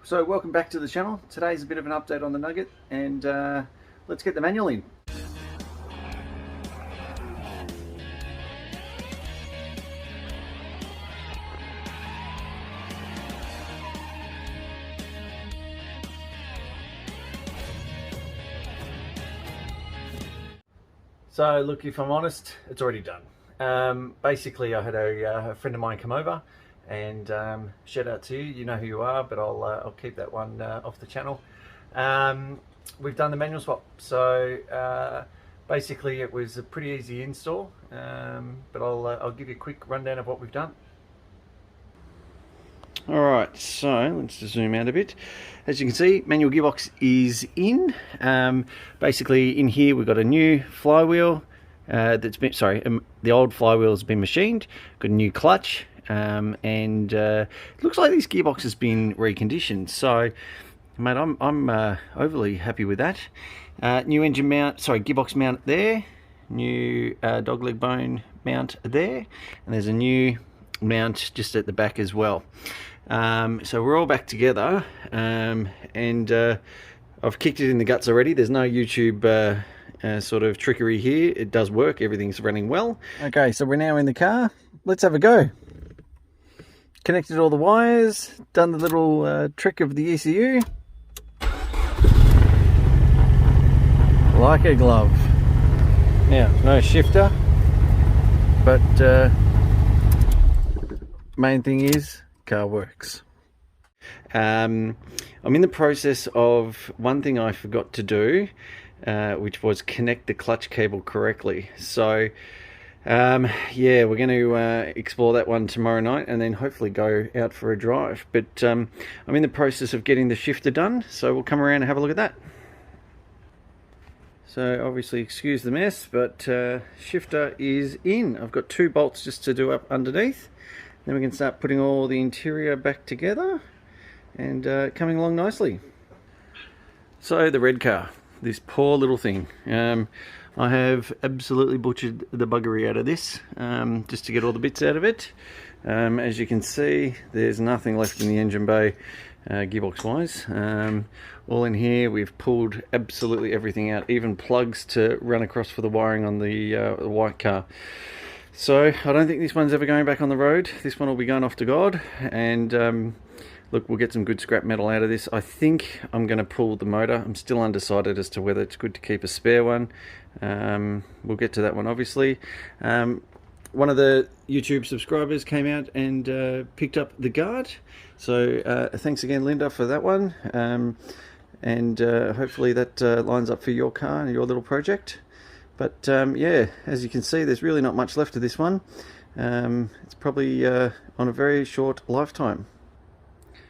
So welcome back to the channel. Today's a bit of an update on the Nugget, and let's get the manual in. So look, if I'm honest, it's already done. Basically, I had a friend of mine come over, and shout out to you. You know who you are, but I'll keep that one off the channel. We've done the manual swap. So basically, it was a pretty easy install, but I'll give you a quick rundown of what we've done. Alright, so let's just zoom out a bit. As you can see, manual gearbox is in. Basically in here we've got a new flywheel that's been, the old flywheel has been machined, got a new clutch, and it looks like this gearbox has been reconditioned. So mate, I'm overly happy with that. New engine mount, gearbox mount there, new dogleg bone mount there, and there's a new mount just at the back as well. So we're all back together, and I've kicked it in the guts already. There's no YouTube sort of trickery here. It does work, everything's running well. Okay, so we're now in the car. Let's have a go. Connected all the wires, done the little trick of the ECU. Like a glove. Now, no shifter, but main thing is car works. I'm in the process of one thing I forgot to do, which was connect the clutch cable correctly. So yeah, we're going to explore that one tomorrow night and then hopefully go out for a drive. But I'm in the process of getting the shifter done, so we'll come around and have a look at that. So obviously excuse the mess, but shifter is in. I've got 2 bolts just to do up underneath. Then we can start putting all the interior back together and coming along nicely. So the red car, this poor little thing. I have absolutely butchered the buggery out of this just to get all the bits out of it. As you can see, there's nothing left in the engine bay gearbox wise. All in here, we've pulled absolutely everything out, even plugs to run across for the wiring on the white car. So I don't think this one's ever going back on the road. This one will be going off to God, and look, we'll get some good scrap metal out of this. I think I'm going to pull the motor. I'm still undecided as to whether it's good to keep a spare one. We'll get to that one obviously. One of the YouTube subscribers came out and picked up the guard, so thanks again Linda for that one, and hopefully that lines up for your car and your little project. But yeah, as you can see, there's really not much left of this one. It's probably on a very short lifetime.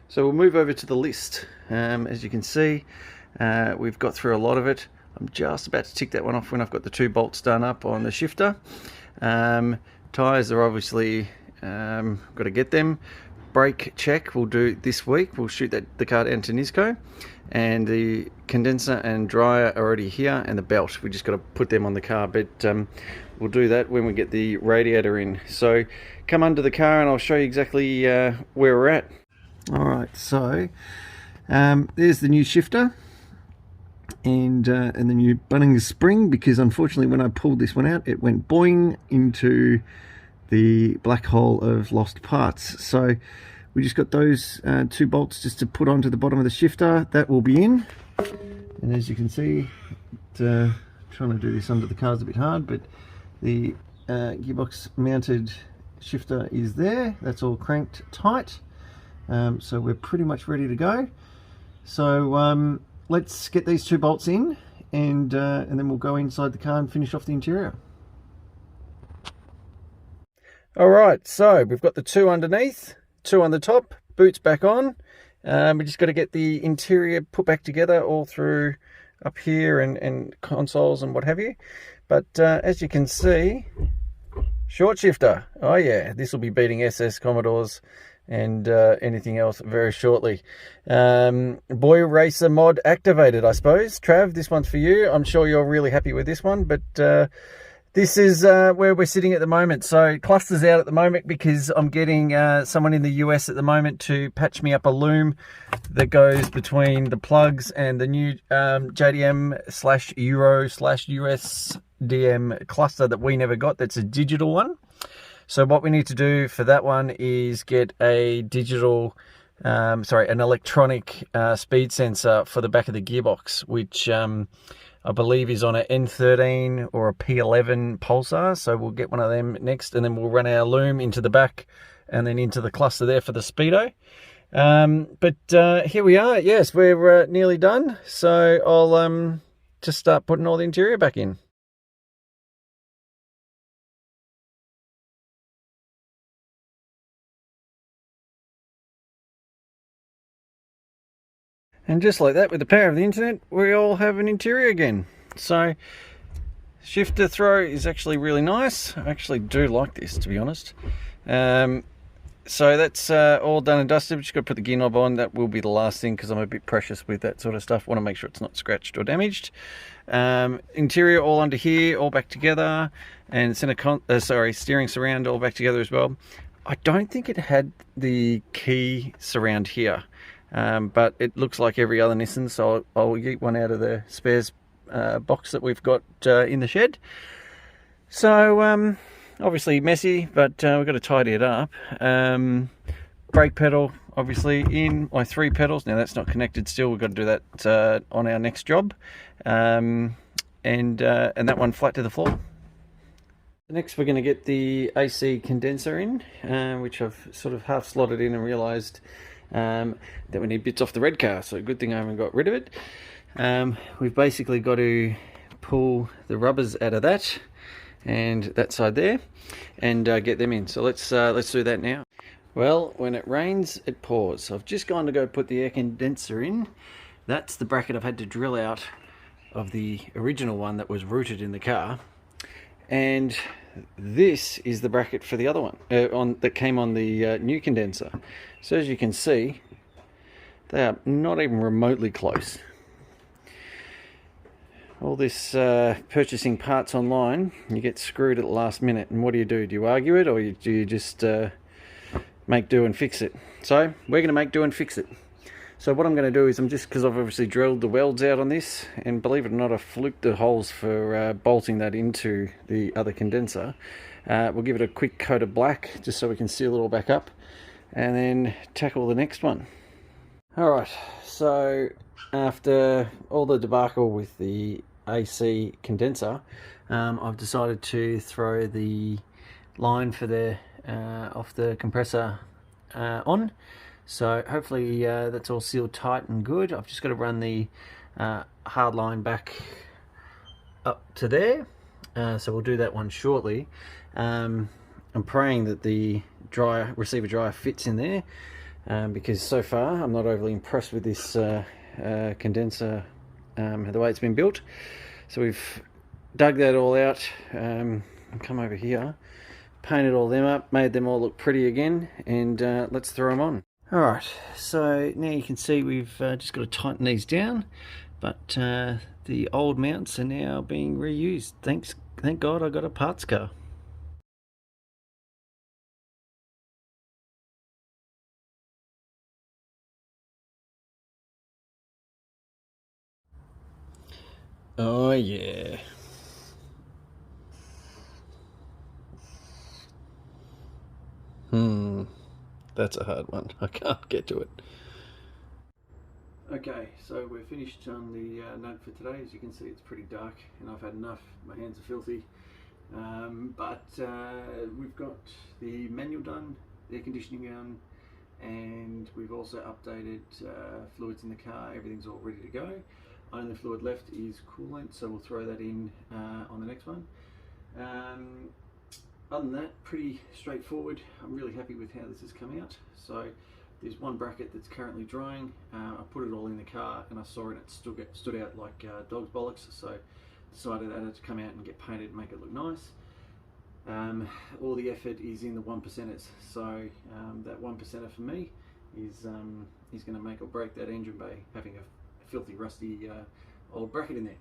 So we'll move over to the list. As you can see, we've got through a lot of it. I'm just about to tick that one off when I've got the 2 bolts done up on the shifter. Tyres are obviously got to get them. Brake check we'll do this week. We'll shoot the car down to Nisco, and the condenser and dryer are already here, and the belt, we just got to put them on the car, but we'll do that when we get the radiator in. So come under the car and I'll show you exactly where we're at. Alright, so there's the new shifter and the new Bunnings spring, because unfortunately when I pulled this one out, it went boing into the black hole of lost parts. So we just got those 2 bolts just to put onto the bottom of the shifter. That will be in, and as you can see, trying to do this under the car is a bit hard, but the gearbox mounted shifter is there. That's all cranked tight, so we're pretty much ready to go. So let's get these 2 bolts in, and then we'll go inside the car and finish off the interior. Alright, so we've got the 2 underneath, 2 on the top, boots back on. We just got to get the interior put back together all through up here and consoles and what have you. But as you can see, short shifter. Oh yeah, this will be beating SS Commodores and anything else very shortly. Boy Racer mod activated, I suppose. Trav, this one's for you. I'm sure you're really happy with this one, but This is where we're sitting at the moment. So cluster's out at the moment because I'm getting someone in the US at the moment to patch me up a loom that goes between the plugs and the new JDM/Euro/USDM cluster that we never got. That's a digital one. So what we need to do for that one is get a digital, an electronic speed sensor for the back of the gearbox, which I believe is on a N13 or a P11 pulsar. So we'll get one of them next, and then we'll run our loom into the back and then into the cluster there for the speedo. But here we are. Yes, we're nearly done. So I'll just start putting all the interior back in. And just like that, with the power of the internet, we all have an interior again. So shifter throw is actually really nice. I actually do like this, to be honest. So that's all done and dusted. Just got to put the gear knob on. That will be the last thing because I'm a bit precious with that sort of stuff. Want to make sure it's not scratched or damaged. Interior all under here, all back together, and steering surround all back together as well. I don't think it had the key surround here. But it looks like every other Nissan, so I'll yeet one out of the spares box that we've got in the shed. So obviously messy, but we've got to tidy it up. Brake pedal obviously in, my 3 pedals. Now that's not connected still, we've got to do that on our next job. And that one flat to the floor. Next we're going to get the AC condenser in, which I've sort of half slotted in and realised that we need bits off the red car, so good thing I haven't got rid of it. We've basically got to pull the rubbers out of that and that side there and get them in. So let's do that now. Well, when it rains it pours. So I've just gone to go put the air condenser in. That's the bracket I've had to drill out of the original one that was routed in the car, and this is the bracket for the other one that came on the new condenser. So as you can see, they are not even remotely close. All this purchasing parts online, you get screwed at the last minute, and what do? Do you argue it, or do you just make do and fix it? So we're going to make do and fix it. So what I'm going to do is, because I've obviously drilled the welds out on this, and believe it or not, I've fluked the holes for bolting that into the other condenser. We'll give it a quick coat of black, just so we can seal it all back up, and then tackle the next one. Alright, so after all the debacle with the AC condenser, I've decided to throw the line for the off the compressor on. So hopefully that's all sealed tight and good. I've just got to run the hard line back up to there. So we'll do that one shortly. I'm praying that the receiver dryer fits in there, because so far I'm not overly impressed with this condenser, the way it's been built. So we've dug that all out, and come over here, painted all them up, made them all look pretty again, and let's throw them on. Alright, so now you can see we've just got to tighten these down, but the old mounts are now being reused. Thank God I got a parts car. Oh yeah. That's a hard one. I can't get to it. Okay, so we're finished on the note for today. As you can see, it's pretty dark and I've had enough. My hands are filthy. But we've got the manual done, the air conditioning done, and we've also updated fluids in the car. Everything's all ready to go. Only fluid left is coolant, so we'll throw that in on the next one. Other than that, pretty straightforward. I'm really happy with how this has come out. So there's one bracket that's currently drying. I put it all in the car and I saw it stood out like dog's bollocks, so decided that it had to come out and get painted and make it look nice. All the effort is in the 1%ers, so that 1%er for me is going to make or break that engine bay, having a filthy rusty old bracket in there.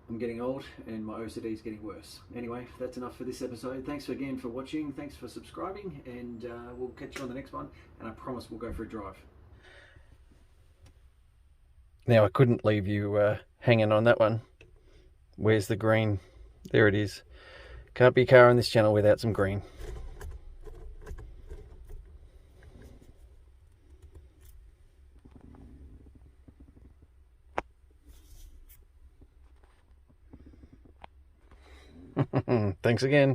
I'm getting old and my OCD is getting worse. Anyway, that's enough for this episode. Thanks again for watching. Thanks for subscribing, and we'll catch you on the next one. And I promise we'll go for a drive. Now, I couldn't leave you hanging on that one. Where's the green? There it is. Can't be a car on this channel without some green. Thanks again.